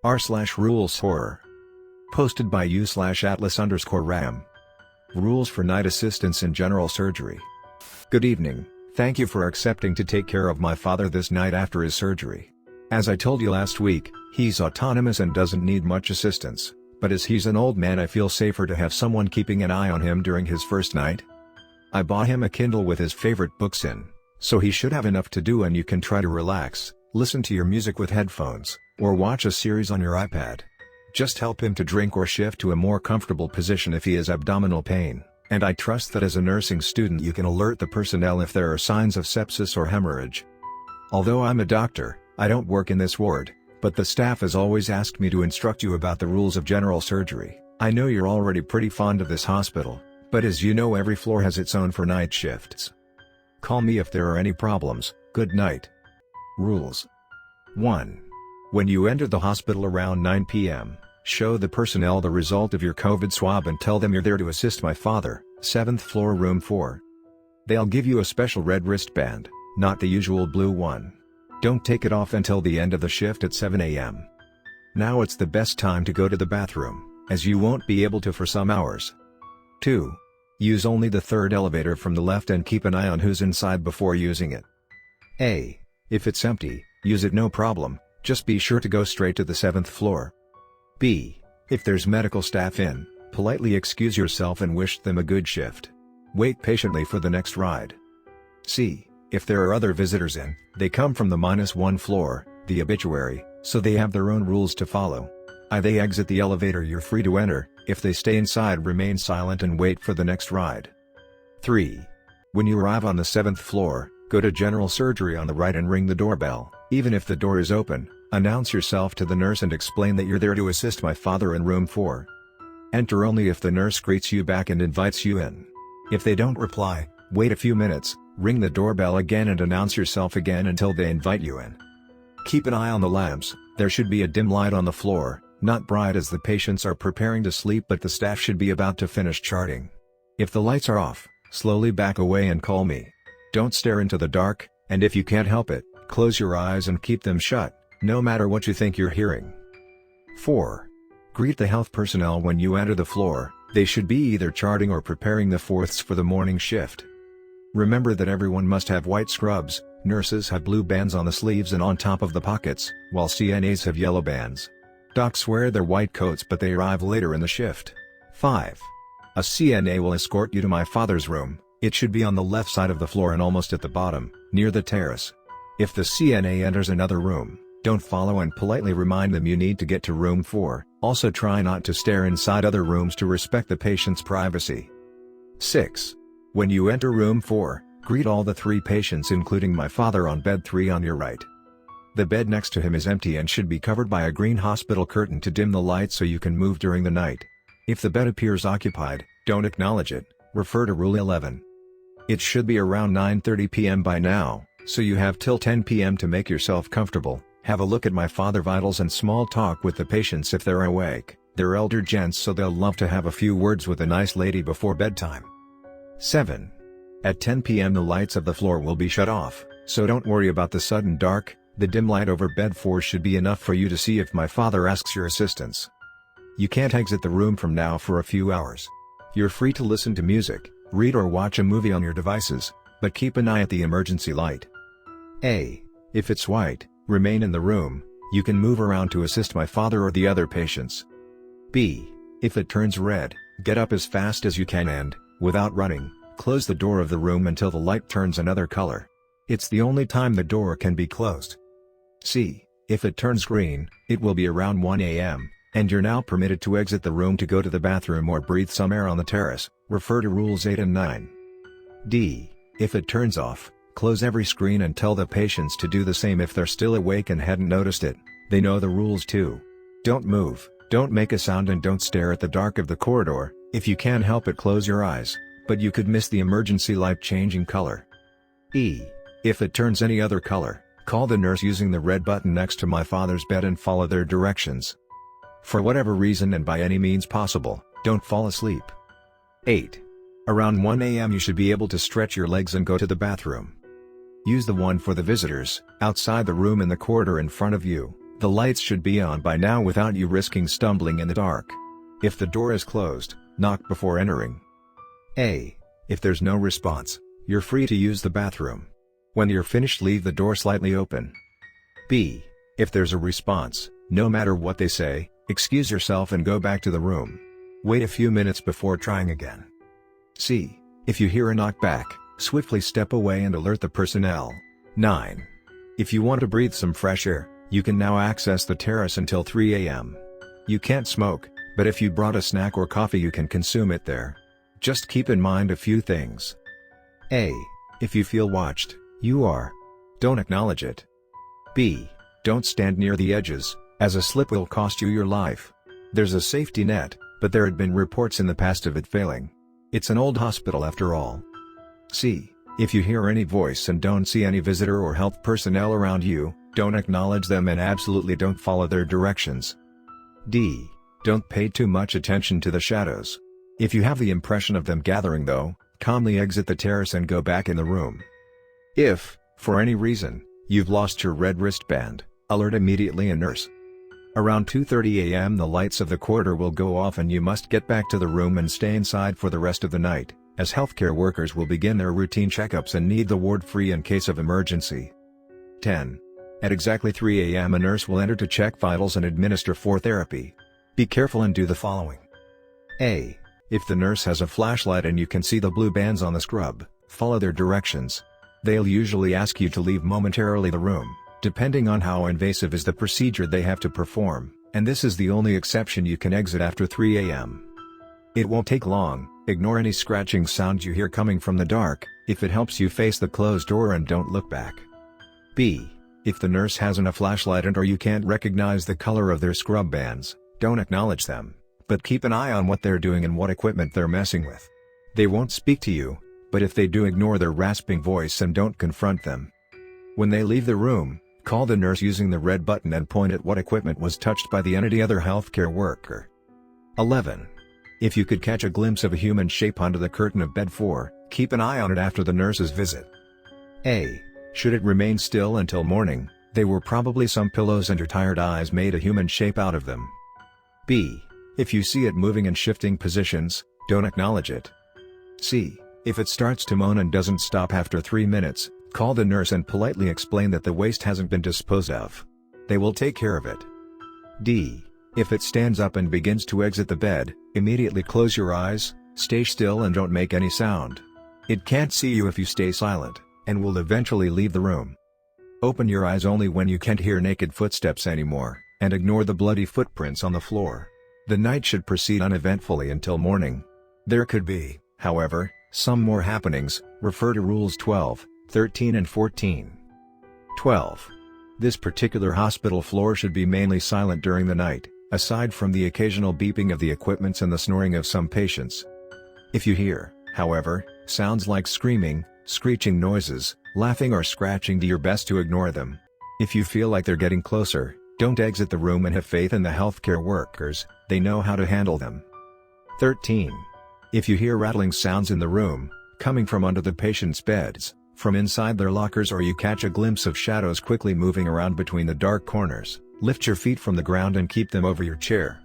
r/rules horror. Posted by u/atlas_ram. Rules for night assistance in general surgery. Good evening, thank you for accepting to take care of my father this night after his surgery. As I told you last week, he's autonomous and doesn't need much assistance, but as he's an old man I feel safer to have someone keeping an eye on him during his first night. I bought him a Kindle with his favorite books in, so he should have enough to do and you can try to relax, listen to your music with headphones, or watch a series on your iPad. Just help him to drink or shift to a more comfortable position if he has abdominal pain, and I trust that as a nursing student you can alert the personnel if there are signs of sepsis or hemorrhage. Although I'm a doctor, I don't work in this ward, but the staff has always asked me to instruct you about the rules of general surgery. I know you're already pretty fond of this hospital, but as you know every floor has its own for night shifts. Call me if there are any problems. Good night. Rules. 1. When you enter the hospital around 9 p.m., show the personnel the result of your COVID swab and tell them you're there to assist my father, 7th floor room 4. They'll give you a special red wristband, not the usual blue one. Don't take it off until the end of the shift at 7 a.m. Now it's the best time to go to the bathroom, as you won't be able to for some hours. 2. Use only the third elevator from the left and keep an eye on who's inside before using it. A. If it's empty, use it no problem. Just be sure to go straight to the 7th floor. B. If there's medical staff in, politely excuse yourself and wish them a good shift. Wait patiently for the next ride. C. If there are other visitors in, they come from the -1 floor, the obituary, so they have their own rules to follow. If they exit the elevator you're free to enter, if they stay inside remain silent and wait for the next ride. 3. When you arrive on the 7th floor, go to general surgery on the right and ring the doorbell. Even if the door is open, announce yourself to the nurse and explain that you're there to assist my father in room 4. Enter only if the nurse greets you back and invites you in. If they don't reply, wait a few minutes, ring the doorbell again and announce yourself again until they invite you in. Keep an eye on the lamps. There should be a dim light on the floor, not bright as the patients are preparing to sleep but the staff should be about to finish charting. If the lights are off, slowly back away and call me. Don't stare into the dark, and if you can't help it, close your eyes and keep them shut, no matter what you think you're hearing. 4. Greet the health personnel when you enter the floor. They should be either charting or preparing the fourths for the morning shift. Remember that everyone must have white scrubs, nurses have blue bands on the sleeves and on top of the pockets, while CNAs have yellow bands. Docs wear their white coats but they arrive later in the shift. 5. A CNA will escort you to my father's room. It should be on the left side of the floor and almost at the bottom, near the terrace. If the CNA enters another room, don't follow and politely remind them you need to get to room 4, also try not to stare inside other rooms to respect the patient's privacy. 6. When you enter room 4, greet all the 3 patients including my father on bed 3 on your right. The bed next to him is empty and should be covered by a green hospital curtain to dim the light so you can move during the night. If the bed appears occupied, don't acknowledge it, refer to Rule 11. It should be around 9:30 p.m. by now, so you have till 10 p.m. to make yourself comfortable. Have a look at my father vitals and small talk with the patients if they're awake. They're elder gents so they'll love to have a few words with a nice lady before bedtime. 7. At 10 p.m. the lights of the floor will be shut off, so don't worry about the sudden dark. The dim light over bed 4 should be enough for you to see if my father asks your assistance. You can't exit the room from now for a few hours. You're free to listen to music, read or watch a movie on your devices, but keep an eye at the emergency light. A. If it's white, remain in the room. You can move around to assist my father or the other patients. B. If it turns red, get up as fast as you can and, without running, close the door of the room until the light turns another color. It's the only time the door can be closed. C. If it turns green, it will be around 1 a.m., and you're now permitted to exit the room to go to the bathroom or breathe some air on the terrace. Refer to Rules 8 and 9. D. If it turns off, close every screen and tell the patients to do the same if they're still awake and hadn't noticed it. They know the rules too. Don't move, don't make a sound and don't stare at the dark of the corridor. If you can't help it, close your eyes, but you could miss the emergency light changing color. E. If it turns any other color, call the nurse using the red button next to my father's bed and follow their directions. For whatever reason and by any means possible, don't fall asleep. 8. Around 1 a.m. you should be able to stretch your legs and go to the bathroom. Use the one for the visitors. Outside the room in the corridor in front of you, the lights should be on by now without you risking stumbling in the dark. If the door is closed, knock before entering. A. If there's no response, you're free to use the bathroom. When you're finished, leave the door slightly open. B. If there's a response, no matter what they say, excuse yourself and go back to the room. Wait a few minutes before trying again. C. If you hear a knockback, swiftly step away and alert the personnel. 9. If you want to breathe some fresh air, you can now access the terrace until 3 a.m. You can't smoke, but if you brought a snack or coffee you can consume it there. Just keep in mind a few things. A. If you feel watched, don't acknowledge it. B. Don't stand near the edges, as a slip will cost you your life. There's a safety net, but there had been reports in the past of it failing. It's an old hospital after all. C. If you hear any voice and don't see any visitor or health personnel around you, don't acknowledge them and absolutely don't follow their directions. D. Don't pay too much attention to the shadows. If you have the impression of them gathering though, calmly exit the terrace and go back in the room. If, for any reason, you've lost your red wristband, alert immediately a nurse. Around 2:30 a.m. the lights of the corridor will go off and you must get back to the room and stay inside for the rest of the night, as healthcare workers will begin their routine checkups and need the ward free in case of emergency. 10. At exactly 3 a.m. a nurse will enter to check vitals and administer therapy. Be careful and do the following. A. If the nurse has a flashlight and you can see the blue bands on the scrub, follow their directions. They'll usually ask you to leave momentarily the room, depending on how invasive is the procedure they have to perform, and this is the only exception. You can exit after 3 a.m. It won't take long. Ignore any scratching sound you hear coming from the dark, if it helps you face the closed door, and don't look back. B. If the nurse hasn't a flashlight and or you can't recognize the color of their scrub bands, don't acknowledge them, but keep an eye on what they're doing and what equipment they're messing with. They won't speak to you, but if they do, ignore their rasping voice and don't confront them. When they leave the room, call the nurse using the red button and point at what equipment was touched by the any other healthcare worker. 11. If you could catch a glimpse of a human shape under the curtain of bed 4, keep an eye on it after the nurse's visit. A. Should it remain still until morning, they were probably some pillows and your tired eyes made a human shape out of them. B. If you see it moving and shifting positions, don't acknowledge it. C. If it starts to moan and doesn't stop after 3 minutes, call the nurse and politely explain that the waste hasn't been disposed of. They will take care of it. D. If it stands up and begins to exit the bed, immediately close your eyes, stay still and don't make any sound. It can't see you if you stay silent, and will eventually leave the room. Open your eyes only when you can't hear naked footsteps anymore, and ignore the bloody footprints on the floor. The night should proceed uneventfully until morning. There could be, however, some more happenings. Refer to Rules 12, 13 and 14. 12. This particular hospital floor should be mainly silent during the night, aside from the occasional beeping of the equipments and the snoring of some patients. If you hear, however, sounds like screaming, screeching noises, laughing or scratching, do your best to ignore them. If you feel like they're getting closer, don't exit the room and have faith in the healthcare workers, they know how to handle them. 13. If you hear rattling sounds in the room, coming from under the patient's beds, from inside their lockers, or you catch a glimpse of shadows quickly moving around between the dark corners, lift your feet from the ground and keep them over your chair.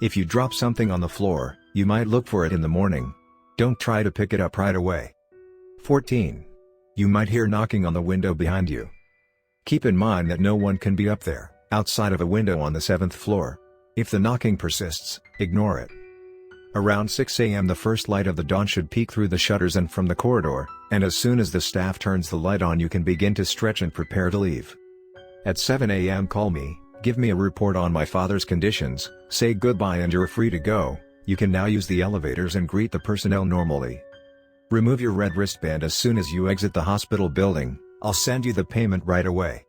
If you drop something on the floor, you might look for it in the morning. Don't try to pick it up right away. 14. You might hear knocking on the window behind you. Keep in mind that no one can be up there, outside of a window on the 7th floor. If the knocking persists, ignore it. Around 6 a.m. the first light of the dawn should peek through the shutters and from the corridor, and as soon as the staff turns the light on you can begin to stretch and prepare to leave. At 7 a.m. call me, give me a report on my father's conditions, say goodbye and you're free to go. You can now use the elevators and greet the personnel normally. Remove your red wristband as soon as you exit the hospital building. I'll send you the payment right away.